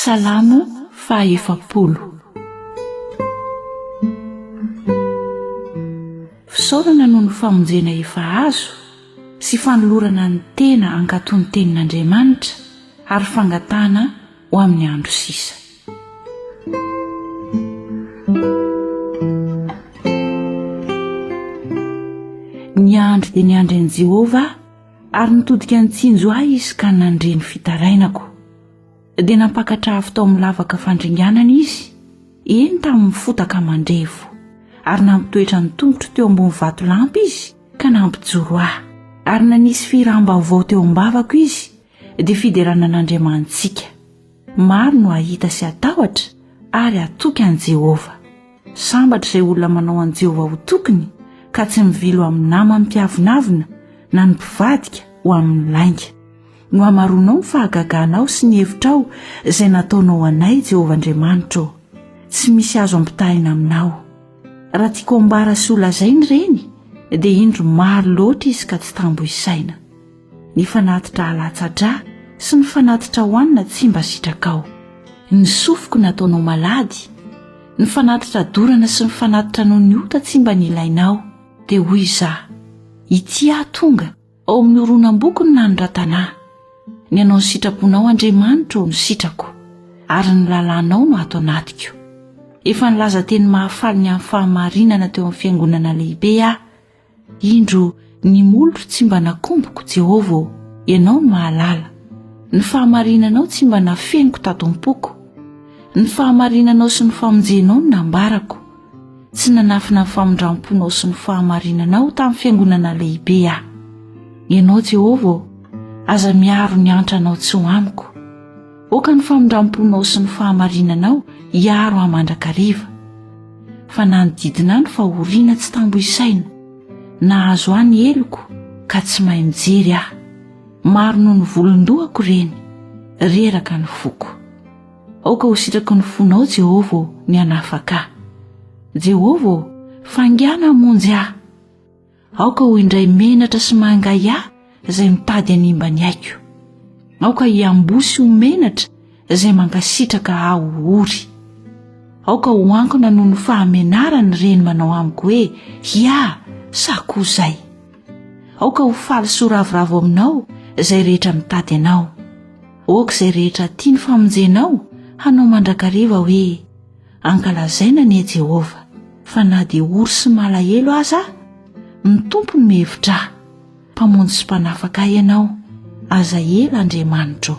Salamo faha-efapolo. Fisaorana noho ny famonjena efa azo sy fanolorana ny tena ankatony tenin'Andriamanitra ary fangatahana ho amin'ny andro sisa. Ny andro dia ny andren'i Jehovah ary nitodika nitsinjo ahy izy ka nandreny fitarainako. Dia nampakatra avy tao amin'ny lavaka fandringanana izy, eny tamin'ny fotaka mandrevo, ary nampitoetra ny tongotra teo ambony vatolampy izy ka nampijoro ahy, ary nanisy firam-baovao teo am-bavako izy, dia fiderana an'Andriamantsika. Maro no ahita sy atahotra ary atoky an'i Jehovah. Sambatra izay olona manao an'i Jehovah ho tokony, ka tsy mivilo amin'ny nama mpiavonavina na ny mpivadika ho amin'ny lainga. No hamaronao ny fahagaganao sy ny hevitrao izay nataonao anay Jehovah Andriamanitra. Tsy misy azo ampitahina aminao. Raha tiako ambara sy olazainy ireny, dia indro maro loatra izy ka tsy tambo isaina. Ny fanatitra halatsa-drà sy ny fanatitra hohanina tsy mba sitrakao. Ny sofiko nataonao malady, ny fanatitra dorana sy ny fanatitra noho ny ota tsy mba nilainao. Dia hoy izaho, ity aho tonga ao amin'ny horonam-boko ny nanoratanahy. Ny anao ny sitraponao Andriamanitra no sitrako, ary ny lalànao no ato anatiko. Efa nilaza teny mahafaly ny amin'ny fahamarinana teo amin'ny fiangonana lehibe aho. Indro ny molotro tsy mba nakomboko Jehovah, ianao no mahalala. Ny fahamarinanao tsy mba nafeniko tato am-poko. Ny fahamarinanao sy ny famonjenao no nambarako. Tsy nanafina ny famondram-ponao sy ny fahamarinanao tamin'ny fiangonana lehibe aho. Ianao Jehovah, aza miaro ny antranao tsy ho amiko. Oka ny famondram-ponao sy ny fahamarinanao hiaro amandrakariva. Fa nanodidina ny fahoriana tsy tambo isaina, nahazo ahy ny eloko ka tsy mahay mijery aho. Maro noho ny volondohako ireny, reraka ny foko. Aoka ho sitraky ny fonao Jehovah ny hanafaka ahy. Jehovah, fangana hamonjy ahy. Aoka ho indray menatra sy mangay ahy izay mitady hanimba ny aiko. Aoka hiambosy ho menatra izay mankasitraka aho ho ory. Aoka ho ankona noho ny fahamenarany ireny manao amiko hoe ia sa koa izay. Aoka ho faly sy ho ravoravo aminao izay rehetra mitady anao. Aoka izay rehetra tia ny famonjenao hanao mandrakariva hoe ankalazaina anie Jehovah, fa na dia ory sy malahelo aza ny tompony mihevitra ahy. Mpamonjy sy mpanafaka ianao, aza ela Andriamanitra.